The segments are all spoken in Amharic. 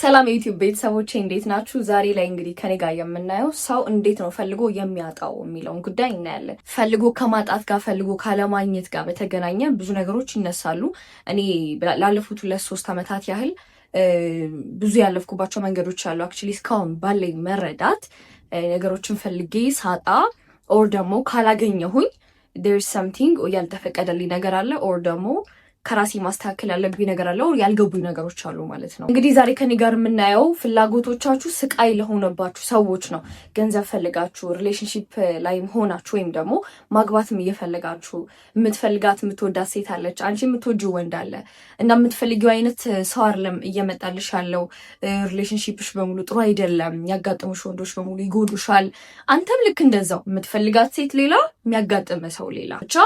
ሰላም የዩቲዩብ ቤተሰቦቼ እንዴት ናችሁ? ዛሬ ላይ እንግዲህ ከኔ ጋር የምናየው ሰው እንዴት ነው ፈልጎ የሚያጣው የሚለውን ጉዳይ እናያለን። ፈልጎ ከማጣት ጋር ፈልጎ ካለማግኘት ጋር በተገናኘ ብዙ ነገሮች ይነሳሉ። እኔ ላለፉት 2-3 ዓመታት ያህል ብዙ ያለፍኩባቸው መንገዶች አሉ። አክቹሊ እስካሁን ባለኝ መረዳት ነገሮችን ፈልጌ ሳጣ ኦር ደግሞ ካላገኘሁኝ there is something ያልተፈቀደልኝ ነገር አለ ኦር ደግሞ ከራሴ ማስተካከል ያለብኝ ነገር አለ ወይ ያልገቡኝ ነገሮች አሉ ማለት ነው። እንግዲህ ዛሬ ከኔ ጋር የምናየው ፍላጎቶቻችሁ ስቃይ ለሆነባችሁ ሰዎች ነው። ገንዘብ ፈልጋችሁ ሪሌሽንሺፕ ላይ ሆናችሁ ወይም ደግሞ ማግባትም እየፈለጋችሁ የምትፈልጋት የምትወዳት ሴት አለች፣ አንቺ የምትወጂው ወንድ አለ እና የምትፈልጊው አይነት ሰው አይደለም እየመጣልሽ ያለው። ሪሌሽንሺፕሽ በሙሉ ጥሩ አይደለም፣ ያጋጥሙሽ ወንዶች በሙሉ ይጎዱሻል። አንተም ልክ እንደዛው የምትፈልጋት ሴት ሌላ፣ የሚያጋጥም ሰው ሌላ። ብቻ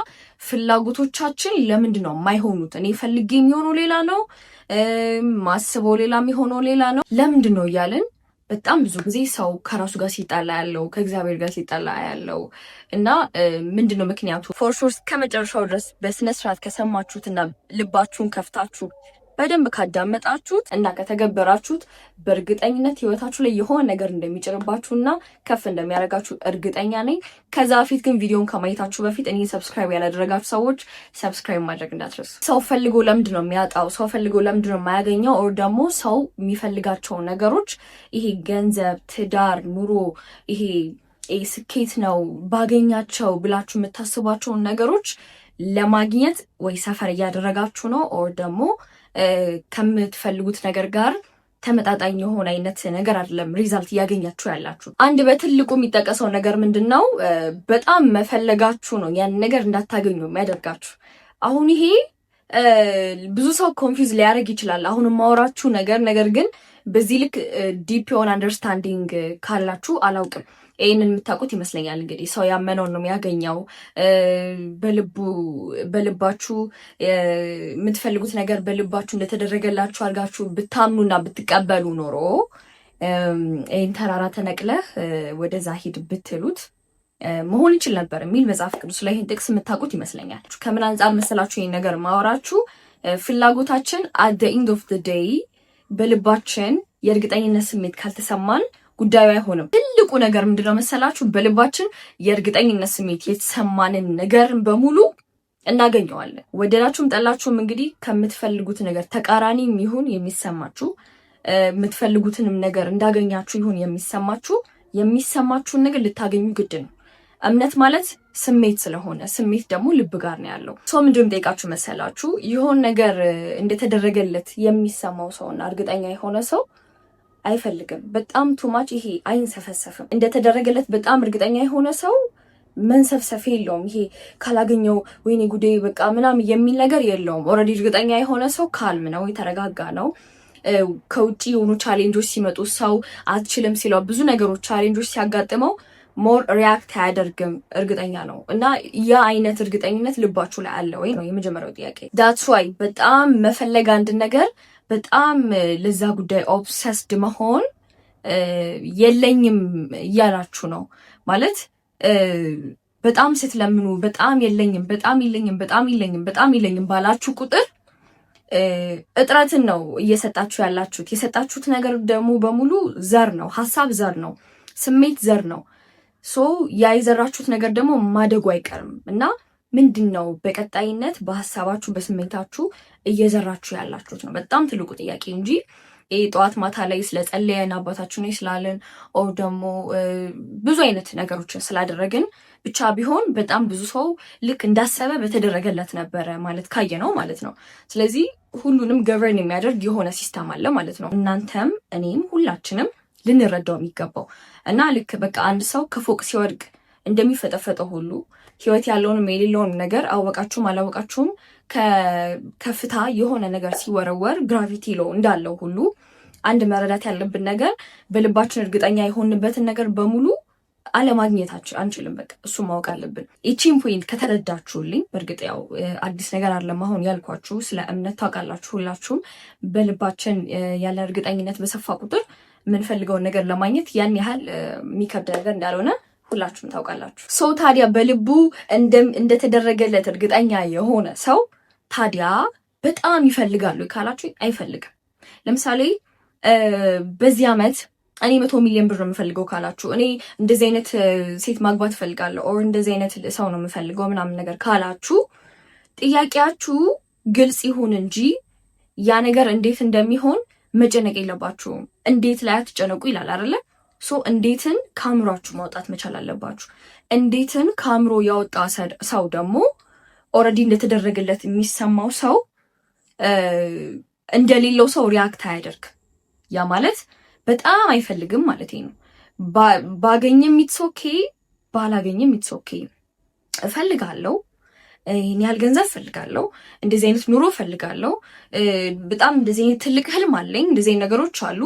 ፍላጎቶቻችን ለምንድን ነው የማይሆኑት? እኔ ፈልጌ የሚሆነው ሌላ ነው፣ ማስበው ሌላ የሚሆነው ሌላ ነው። ለምንድን ነው እያልን በጣም ብዙ ጊዜ ሰው ከራሱ ጋር ሲጣላ ያለው ከእግዚአብሔር ጋር ሲጣላ ያለው እና ምንድነው ምክንያቱ? ፎርሾርስ ከመጨረሻው ድረስ በስነ ስርዓት ከሰማችሁትና ልባችሁን ከፍታችሁ በደንብ ካዳመጣችሁት እና ከተገበራችሁት በእርግጠኝነት ህይወታችሁ ላይ የሆነ ነገር እንደሚጭርባችሁና ከፍ እንደሚያደርጋችሁ እርግጠኛ ነኝ። ከዛ በፊት ግን ቪዲዮን ከማየታችሁ በፊት እኔ ሰብስክራይብ ያላደረጋችሁ ሰዎች ሰብስክራይብ ማድረግ እንዳትረሱ። ሰው ፈልጎ ለምንድን ነው የሚያጣው? ሰው ፈልጎ ለምንድን ነው የማያገኘው? ኦር ደግሞ ሰው የሚፈልጋቸው ነገሮች ይሄ ገንዘብ፣ ትዳር፣ ኑሮ፣ ይሄ ስኬት ነው ባገኛቸው ብላችሁ የምታስቧቸውን ነገሮች ለማግኘት ወይ ሰፈር እያደረጋችሁ ነው ኦር ደግሞ ከምትፈልጉት ነገር ጋር ተመጣጣኝ የሆነ አይነት ነገር አይደለም ሪዛልት እያገኛችሁ ያላችሁ። አንድ በትልቁ የሚጠቀሰው ነገር ምንድነው? በጣም መፈለጋችሁ ነው ያን ነገር እንዳታገኙ የሚያደርጋችሁ። አሁን ይሄ ብዙ ሰው ኮንፊውዝ ሊያደርግ ይችላል አሁን የማወራችሁ ነገር ግን በዚህ ልክ ዲፕ የሆነ አንደርስታንዲንግ ካላችሁ አላውቅም። ይህንን የምታውቁት ይመስለኛል። እንግዲህ ሰው ያመነውን ነው የሚያገኘው። በልባችሁ የምትፈልጉት ነገር በልባችሁ እንደተደረገላችሁ አድርጋችሁ ብታምኑና ብትቀበሉ ኖሮ ይህን ተራራ ተነቅለህ ወደዛ ሂድ ብትሉት መሆን ይችል ነበር የሚል መጽሐፍ ቅዱስ ላይ ይህን ጥቅስ የምታውቁት ይመስለኛል። ከምን አንጻር መሰላችሁ ይህን ነገር ማወራችሁ? ፍላጎታችን at the end of the day በልባችን የእርግጠኝነት ስሜት ካልተሰማን ጉዳዩ አይሆንም። ትልቁ ነገር ምንድነው መሰላችሁ? በልባችን የእርግጠኝነት ስሜት የተሰማንን ነገር በሙሉ እናገኘዋለን። ወደዳችሁም ጠላችሁም እንግዲህ ከምትፈልጉት ነገር ተቃራኒም ይሁን የሚሰማችሁ የምትፈልጉትንም ነገር እንዳገኛችሁ ይሁን የሚሰማችሁን ነገር ልታገኙ ግድ ነው። እምነት ማለት ስሜት ስለሆነ ስሜት ደግሞ ልብ ጋር ነው ያለው። ሰው ምንድነው ጠይቃችሁ መሰላችሁ? ይሆን ነገር እንደተደረገለት የሚሰማው ሰውና እርግጠኛ የሆነ ሰው አይፈልግም። በጣም ቱማች ይሄ አይንሰፈሰፍም። እንደተደረገለት በጣም እርግጠኛ የሆነ ሰው መንሰፍሰፍ የለውም። ይሄ ካላገኘው ወይኔ ጉዴ በቃ ምናምን የሚል ነገር የለውም። ኦልሬዲ እርግጠኛ የሆነ ሰው ካልም ነው፣ የተረጋጋ ነው። ከውጪ የሆኑ ቻሌንጆች ሲመጡ ሰው አትችልም ሲለው ብዙ ነገሮች ቻሌንጆች ሲያጋጥመው ሞር ሪያክት አያደርግም፣ እርግጠኛ ነው። እና ያ አይነት እርግጠኝነት ልባችሁ ላይ አለ ወይ ነው የመጀመሪያው ጥያቄ። ዳትስ ዋይ በጣም መፈለግ አንድ ነገር በጣም ለዛ ጉዳይ ኦብሰስድ መሆን የለኝም እያላችሁ ነው ማለት። በጣም ስትለምኑ በጣም የለኝም ባላችሁ ቁጥር እጥረትን ነው እየሰጣችሁ ያላችሁት። የሰጣችሁት ነገር ደግሞ በሙሉ ዘር ነው፣ ሀሳብ ዘር ነው፣ ስሜት ዘር ነው። ሶ ያ የዘራችሁት ነገር ደግሞ ማደጉ አይቀርም እና ምንድን ነው በቀጣይነት በሀሳባችሁ በስሜታችሁ እየዘራችሁ ያላችሁት ነው በጣም ትልቁ ጥያቄ እንጂ ጠዋት ማታ ላይ ስለጸለየን አባታችን ስላለን ኦር ደግሞ ብዙ አይነት ነገሮችን ስላደረግን ብቻ ቢሆን በጣም ብዙ ሰው ልክ እንዳሰበ በተደረገለት ነበረ ማለት ካየ ነው ማለት ነው። ስለዚህ ሁሉንም ገቨርን የሚያደርግ የሆነ ሲስተም አለ ማለት ነው። እናንተም እኔም ሁላችንም ልንረዳው የሚገባው እና ልክ በቃ አንድ ሰው ከፎቅ ሲወድቅ እንደሚፈጠፈጠው ሁሉ ህይወት ያለውንም የሌለውንም ነገር አወቃችሁም አላወቃችሁም ከፍታ የሆነ ነገር ሲወረወር ግራቪቲ ሎ እንዳለው ሁሉ አንድ መረዳት ያለብን ነገር በልባችን እርግጠኛ የሆንበትን ነገር በሙሉ አለማግኘታችን አንችልም። በቃ እሱ ማወቅ አለብን። ይቺን ፖይንት ከተረዳችሁልኝ በእርግጥ ያው አዲስ ነገር አይደለም አሁን ያልኳችሁ። ስለ እምነት ታውቃላችሁ ሁላችሁም። በልባችን ያለ እርግጠኝነት በሰፋ ቁጥር የምንፈልገውን ነገር ለማግኘት ያን ያህል የሚከብድ ነገር እንዳልሆነ ሁላችሁም ታውቃላችሁ። ሰው ታዲያ በልቡ እንደተደረገለት እርግጠኛ የሆነ ሰው ታዲያ በጣም ይፈልጋሉ ካላችሁ አይፈልግም። ለምሳሌ በዚህ አመት እኔ 100 ሚሊዮን ብር የምፈልገው ካላችሁ፣ እኔ እንደዚህ አይነት ሴት ማግባት እፈልጋለሁ ኦር እንደዚህ አይነት ሰው ነው የምፈልገው ምናምን ነገር ካላችሁ ጥያቄያችሁ ግልጽ ይሁን እንጂ ያ ነገር እንዴት እንደሚሆን መጨነቅ የለባችሁም። እንዴት ላይ አትጨነቁ ይላል አይደለ? ሶ እንዴትን ከአእምሯችሁ ማውጣት መቻል አለባችሁ። እንዴትን ከአእምሮ ያወጣ ሰው ደግሞ ኦልሬዲ እንደተደረገለት የሚሰማው ሰው እንደሌለው ሰው ሪያክት አያደርግ። ያ ማለት በጣም አይፈልግም ማለት ነው። ባገኘም ኢትስ ኦኬ፣ ባላገኘም ኢትስ ኦኬ። እፈልጋለሁ፣ ይህን ያህል ገንዘብ እፈልጋለሁ፣ እንደዚህ አይነት ኑሮ እፈልጋለሁ፣ በጣም እንደዚህ አይነት ትልቅ ህልም አለኝ፣ እንደዚህ አይነት ነገሮች አሉ፣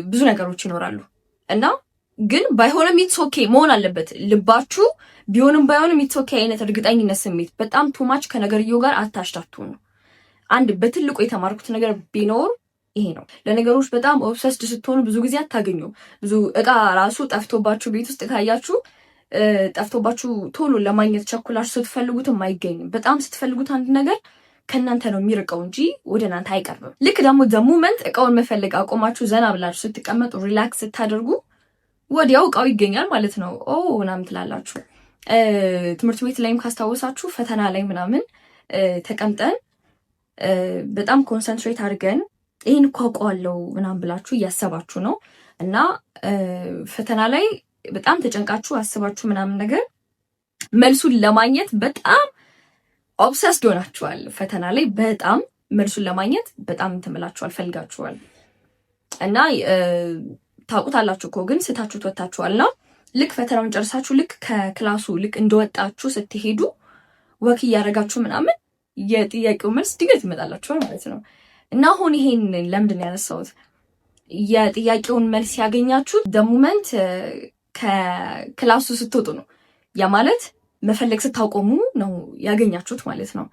ብዙ ነገሮች ይኖራሉ እና ግን ባይሆንም ኢትስ ኦኬ መሆን አለበት ልባችሁ። ቢሆንም ባይሆንም ኢትስ ኦኬ አይነት እርግጠኝነት ስሜት በጣም ቱማች ከነገርየው ጋር አታሽታቱ ነው። አንድ በትልቁ የተማርኩት ነገር ቢኖር ይሄ ነው። ለነገሮች በጣም ኦብሰስድ ስትሆኑ ብዙ ጊዜ አታገኙ። ብዙ እቃ ራሱ ጠፍቶባችሁ ቤት ውስጥ ካያችሁ ጠፍቶባችሁ ቶሎ ለማግኘት ቸኩላችሁ ስትፈልጉትም አይገኝም። በጣም ስትፈልጉት አንድ ነገር ከእናንተ ነው የሚርቀው እንጂ ወደ እናንተ አይቀርብም። ልክ ደግሞ ዘሙመንት እቃውን መፈለግ አቆማችሁ ዘና ብላችሁ ስትቀመጡ ሪላክስ ስታደርጉ ወዲያው እቃው ይገኛል ማለት ነው። ኦ ምናምን ትላላችሁ። ትምህርት ቤት ላይም ካስታወሳችሁ ፈተና ላይ ምናምን ተቀምጠን በጣም ኮንሰንትሬት አድርገን ይህን እኮ አውቀዋለሁ ምናምን ብላችሁ እያሰባችሁ ነው እና ፈተና ላይ በጣም ተጨንቃችሁ አስባችሁ ምናምን ነገር መልሱን ለማግኘት በጣም ኦብሰስድ ሆናችኋል። ፈተና ላይ በጣም መልሱን ለማግኘት በጣም ትምላችኋል፣ ፈልጋችኋል እና ታውቁታላችሁ እኮ ግን ስታችሁ ወጣችኋል። እና ልክ ፈተናውን ጨርሳችሁ ልክ ከክላሱ ልክ እንደወጣችሁ ስትሄዱ ወክ እያደረጋችሁ ምናምን የጥያቄው መልስ ድንገት ይመጣላችኋል ማለት ነው። እና አሁን ይሄን ለምንድን ነው ያነሳሁት? የጥያቄውን መልስ ያገኛችሁ ደሙመንት ከክላሱ ስትወጡ ነው። ያ ማለት መፈለግ ስታቆሙ ነው ያገኛችሁት ማለት ነው።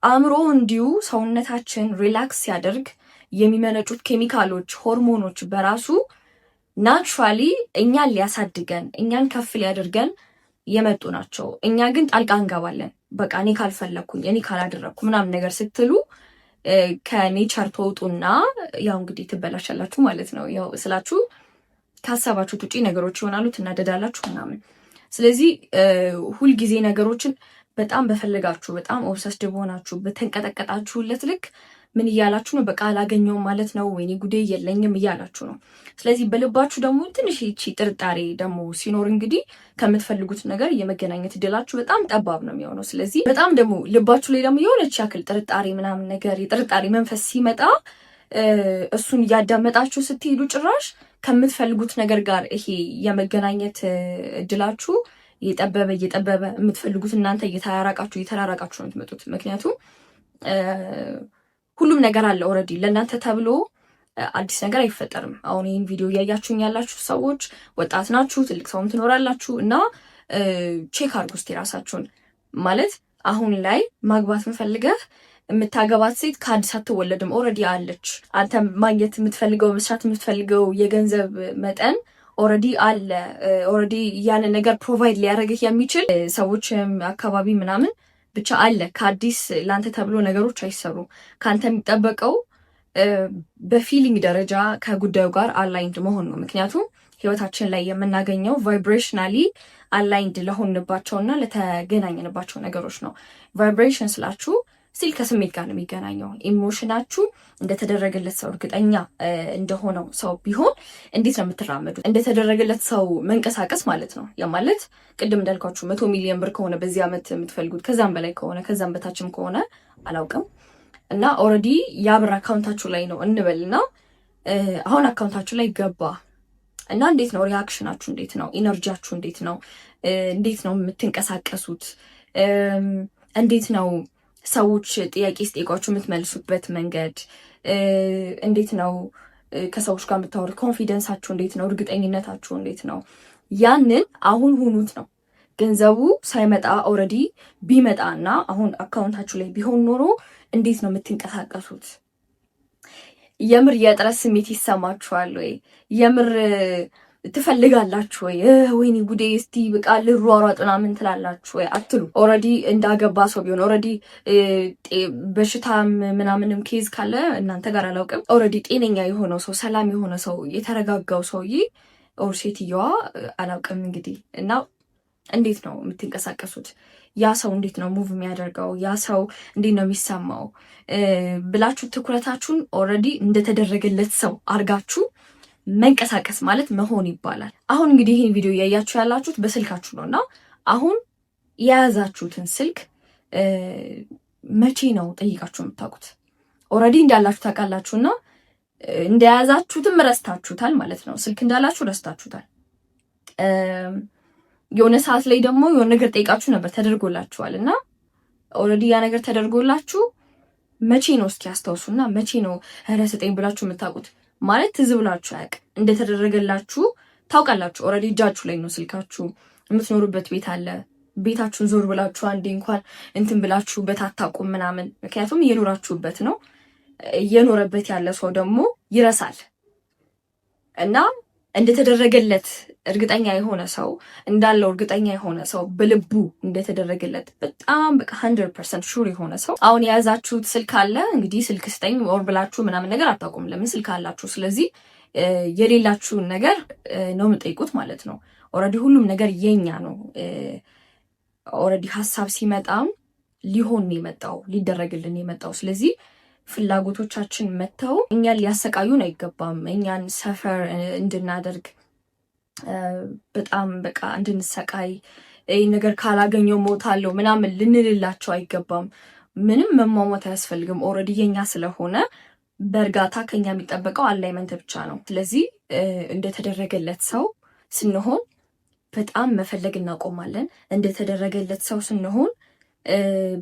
አእምሮ እንዲሁ ሰውነታችን ሪላክስ ሲያደርግ የሚመነጩት ኬሚካሎች፣ ሆርሞኖች በራሱ ናቹራሊ እኛን ሊያሳድገን እኛን ከፍ ሊያደርገን የመጡ ናቸው። እኛ ግን ጣልቃ እንገባለን። በቃ እኔ ካልፈለግኩኝ እኔ ካላደረግኩ ምናምን ነገር ስትሉ ከኔቸር ተውጡና ያው እንግዲህ ትበላሻላችሁ ማለት ነው። ያው ስላችሁ ካሰባችሁት ውጪ ነገሮች ይሆናሉ፣ ትናደዳላችሁ ምናምን። ስለዚህ ሁልጊዜ ነገሮችን በጣም በፈለጋችሁ በጣም ኦብሰስድ በሆናችሁ በተንቀጠቀጣችሁለት ልክ ምን እያላችሁ ነው? በቃ አላገኘውም ማለት ነው፣ ወይኔ ጉዴ የለኝም እያላችሁ ነው። ስለዚህ በልባችሁ ደግሞ ትንሽ ይቺ ጥርጣሬ ደግሞ ሲኖር እንግዲህ ከምትፈልጉት ነገር የመገናኘት እድላችሁ በጣም ጠባብ ነው የሚሆነው። ስለዚህ በጣም ደግሞ ልባችሁ ላይ ደግሞ የሆነች ያክል ጥርጣሬ ምናምን ነገር የጥርጣሬ መንፈስ ሲመጣ እሱን እያዳመጣችሁ ስትሄዱ ጭራሽ ከምትፈልጉት ነገር ጋር ይሄ የመገናኘት እድላችሁ እየጠበበ የምትፈልጉት እናንተ እየተራራቃችሁ ነው የምትመጡት። ምክንያቱም ሁሉም ነገር አለ ኦልሬዲ ለእናንተ ተብሎ አዲስ ነገር አይፈጠርም። አሁን ይህን ቪዲዮ እያያችሁኝ ያላችሁ ሰዎች ወጣት ናችሁ፣ ትልቅ ሰውም ትኖራላችሁ እና ቼክ አድርጉ እስኪ ራሳችሁን። ማለት አሁን ላይ ማግባት ምፈልገህ የምታገባት ሴት ከአዲስ አትወለድም፣ ኦልሬዲ አለች። አንተ ማግኘት የምትፈልገው መስራት የምትፈልገው የገንዘብ መጠን ኦልሬዲ አለ። ኦልሬዲ ያንን ነገር ፕሮቫይድ ሊያደርግህ የሚችል ሰዎችም አካባቢ ምናምን ብቻ አለ። ከአዲስ ለአንተ ተብሎ ነገሮች አይሰሩም። ከአንተ የሚጠበቀው በፊሊንግ ደረጃ ከጉዳዩ ጋር አላይንድ መሆን ነው። ምክንያቱም ህይወታችን ላይ የምናገኘው ቫይብሬሽናሊ አላይንድ ለሆንባቸውና ለተገናኘንባቸው ነገሮች ነው። ቫይብሬሽን ስላችሁ ስቲል ከስሜት ጋር ነው የሚገናኘው። ኢሞሽናችሁ እንደተደረገለት ሰው እርግጠኛ እንደሆነው ሰው ቢሆን እንዴት ነው የምትራመዱት? እንደተደረገለት ሰው መንቀሳቀስ ማለት ነው። ያ ማለት ቅድም እንዳልኳችሁ 100 ሚሊዮን ብር ከሆነ በዚህ ዓመት የምትፈልጉት ከዛም በላይ ከሆነ ከዛም በታችም ከሆነ አላውቅም እና ኦልሬዲ ያ ብር አካውንታችሁ ላይ ነው እንበልና አሁን አካውንታችሁ ላይ ገባ እና እንዴት ነው ሪያክሽናችሁ? እንዴት ነው ኢነርጂያችሁ? እንዴት ነው የምትንቀሳቀሱት? እንዴት ነው ሰዎች ጥያቄ ሲጠይቋችሁ የምትመልሱበት መንገድ እንዴት ነው? ከሰዎች ጋር የምታወሩት ኮንፊደንሳችሁ እንዴት ነው? እርግጠኝነታችሁ እንዴት ነው? ያንን አሁን ሁኑት ነው። ገንዘቡ ሳይመጣ ኦልሬዲ ቢመጣና አሁን አካውንታችሁ ላይ ቢሆን ኖሮ እንዴት ነው የምትንቀሳቀሱት? የምር የጥረት ስሜት ይሰማችኋል ወይ? የምር ትፈልጋላችሁ ወይ? ወይኔ ጉዴ እስቲ በቃ ልሯሯጥ ምናምን ትላላችሁ ወይ? አትሉ። ኦልሬዲ እንዳገባ ሰው ቢሆን ኦልሬዲ በሽታም ምናምንም ኬዝ ካለ እናንተ ጋር አላውቅም። ኦልሬዲ ጤነኛ የሆነው ሰው ሰላም የሆነ ሰው የተረጋጋው ሰውዬ ኦር ሴትየዋ አላውቅም እንግዲህ እና እንዴት ነው የምትንቀሳቀሱት? ያ ሰው እንዴት ነው ሙቭ የሚያደርገው? ያ ሰው እንዴት ነው የሚሰማው ብላችሁ ትኩረታችሁን ኦልሬዲ እንደተደረገለት ሰው አድርጋችሁ መንቀሳቀስ ማለት መሆን ይባላል። አሁን እንግዲህ ይህን ቪዲዮ እያያችሁ ያላችሁት በስልካችሁ ነው እና አሁን የያዛችሁትን ስልክ መቼ ነው ጠይቃችሁ የምታውቁት? ኦልሬዲ እንዳላችሁ ታውቃላችሁና እንደያዛችሁትም ረስታችሁታል ማለት ነው። ስልክ እንዳላችሁ ረስታችሁታል። የሆነ ሰዓት ላይ ደግሞ የሆነ ነገር ጠይቃችሁ ነበር ተደርጎላችኋል እና ኦልሬዲ ያ ነገር ተደርጎላችሁ መቼ ነው እስኪ አስታውሱና መቼ ነው ረስጠኝ ብላችሁ የምታውቁት? ማለት ትዝ ብላችሁ አያውቅ እንደተደረገላችሁ ታውቃላችሁ። ኦልሬዲ እጃችሁ ላይ ነው ስልካችሁ። የምትኖሩበት ቤት አለ። ቤታችሁን ዞር ብላችሁ አንዴ እንኳን እንትን ብላችሁበት አታውቁም ምናምን። ምክንያቱም እየኖራችሁበት ነው። እየኖረበት ያለ ሰው ደግሞ ይረሳል እና እንደተደረገለት እርግጠኛ የሆነ ሰው እንዳለው እርግጠኛ የሆነ ሰው በልቡ እንደተደረገለት በጣም በቃ 100% ሹር የሆነ ሰው አሁን የያዛችሁት ስልክ አለ። እንግዲህ ስልክ ስጠኝ ወር ብላችሁ ምናምን ነገር አታውቁም። ለምን ስልክ አላችሁ። ስለዚህ የሌላችሁን ነገር ነው የምጠይቁት ማለት ነው። ኦልሬዲ ሁሉም ነገር የኛ ነው። ኦልሬዲ ሀሳብ ሲመጣም ሊሆን የመጣው ሊደረግልን የመጣው ስለዚህ ፍላጎቶቻችን መተው እኛን ሊያሰቃዩን አይገባም። እኛን ሰፈር እንድናደርግ በጣም በቃ እንድንሰቃይ ይህ ነገር ካላገኘው ሞታለሁ ምናምን ልንልላቸው አይገባም። ምንም መሟሟት አያስፈልግም። ኦልሬዲ የኛ ስለሆነ በእርጋታ ከኛ የሚጠበቀው አላይመንት ብቻ ነው። ስለዚህ እንደተደረገለት ሰው ስንሆን በጣም መፈለግ እናቆማለን። እንደተደረገለት ሰው ስንሆን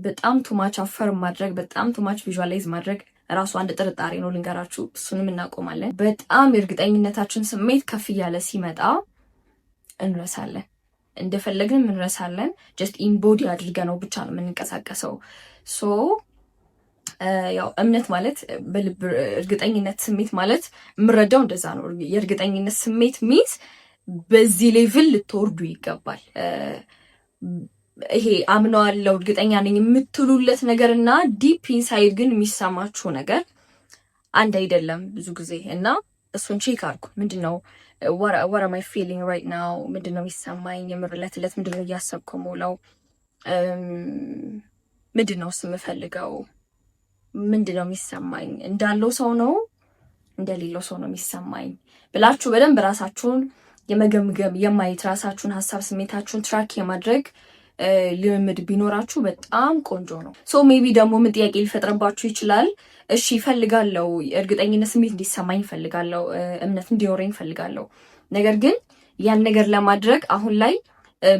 በጣም ቱማች አፈር ማድረግ በጣም ቱማች ቪዥዋላይዝ ማድረግ ራሱ አንድ ጥርጣሬ ነው ልንገራችሁ። እሱንም እናቆማለን። በጣም የእርግጠኝነታችን ስሜት ከፍ እያለ ሲመጣ እንረሳለን። እንደፈለግንም እንረሳለን። ጀስት ኢምቦዲ አድርገ ነው ብቻ ነው የምንንቀሳቀሰው። ሶ ያው እምነት ማለት በልብ እርግጠኝነት ስሜት ማለት የምረዳው እንደዛ ነው። የእርግጠኝነት ስሜት ሚንስ በዚህ ሌቭል ልትወርዱ ይገባል። ይሄ አምነዋለሁ እርግጠኛ ነኝ የምትሉለት ነገር እና ዲፕ ኢንሳይድ ግን የሚሰማችሁ ነገር አንድ አይደለም ብዙ ጊዜ እና እሱን ቼክ አድርጉ። ምንድነው what am I feeling right now? ምንድነው የሚሰማኝ? የምርለት ምንድነው እያሰብኩ ሙለው ምንድነው የምፈልገው? ምንድነው የሚሰማኝ? እንዳለው ሰው ነው እንደሌለው ሰው ነው የሚሰማኝ ብላችሁ በደንብ ራሳችሁን የመገምገም የማየት ራሳችሁን ሀሳብ ስሜታችሁን ትራክ የማድረግ ልምምድ ቢኖራችሁ በጣም ቆንጆ ነው። ሶ ሜቢ ደግሞ ምን ጥያቄ ሊፈጥርባችሁ ይችላል። እሺ እፈልጋለሁ፣ እርግጠኝነት ስሜት እንዲሰማኝ እፈልጋለሁ፣ እምነት እንዲኖረኝ እፈልጋለሁ። ነገር ግን ያን ነገር ለማድረግ አሁን ላይ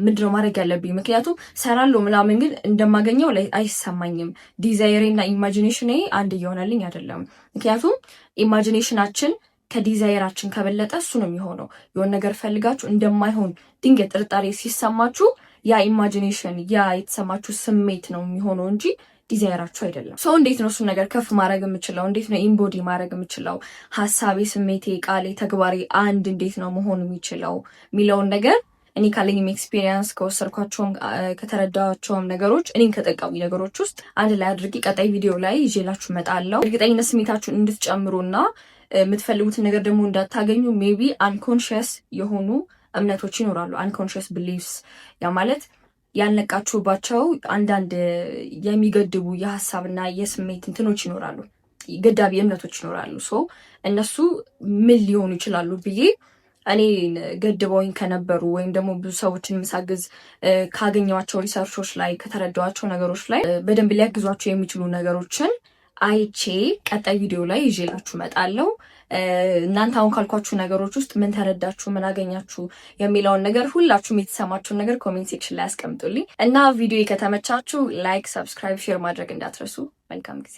ምንድነው ማድረግ ያለብኝ? ምክንያቱም ሰራለሁ ምናምን ግን እንደማገኘው ላይ አይሰማኝም። ዲዛይሬ እና ኢማጂኔሽኔ አንድ እየሆነልኝ አይደለም። ምክንያቱም ኢማጂኔሽናችን ከዲዛይራችን ከበለጠ እሱ ነው የሚሆነው። የሆነ ነገር ፈልጋችሁ እንደማይሆን ድንገት ጥርጣሬ ሲሰማችሁ ያ ኢማጂኔሽን ያ የተሰማችሁ ስሜት ነው የሚሆነው እንጂ ዲዛይራችሁ አይደለም። ሰው እንዴት ነው እሱን ነገር ከፍ ማድረግ የምችለው? እንዴት ነው ኢምቦዲ ማድረግ የምችለው? ሀሳቤ፣ ስሜቴ፣ ቃሌ፣ ተግባሬ አንድ እንዴት ነው መሆን የሚችለው የሚለውን ነገር እኔ ካለኝም ኤክስፒሪየንስ ከወሰድኳቸውም ከተረዳቸውም ነገሮች እኔም ከጠቀሙ ነገሮች ውስጥ አንድ ላይ አድርጌ ቀጣይ ቪዲዮ ላይ ይዤላችሁ እመጣለሁ። እርግጠኝነት ስሜታችሁን እንድትጨምሩና የምትፈልጉትን ነገር ደግሞ እንዳታገኙ ሜቢ አንኮንሽስ የሆኑ እምነቶች ይኖራሉ። አንኮንሽስ ቢሊፍስ ያ ማለት ያልነቃችሁባቸው አንዳንድ የሚገድቡ የሀሳብና የስሜት እንትኖች ይኖራሉ፣ ገዳቢ እምነቶች ይኖራሉ። ሶ እነሱ ምን ሊሆኑ ይችላሉ ብዬ እኔ ገድበውኝ ከነበሩ ወይም ደግሞ ብዙ ሰዎችን የምሳግዝ ካገኘኋቸው ሪሰርቾች ላይ ከተረዳኋቸው ነገሮች ላይ በደንብ ሊያግዟቸው የሚችሉ ነገሮችን አይቼ ቀጣይ ቪዲዮ ላይ ይዤላችሁ እመጣለሁ። እናንተ አሁን ካልኳችሁ ነገሮች ውስጥ ምን ተረዳችሁ፣ ምን አገኛችሁ የሚለውን ነገር ሁላችሁም የተሰማችሁን ነገር ኮሜንት ሴክሽን ላይ አስቀምጡልኝ እና ቪዲዮ ከተመቻችሁ ላይክ፣ ሰብስክራይብ፣ ሼር ማድረግ እንዳትረሱ። መልካም ጊዜ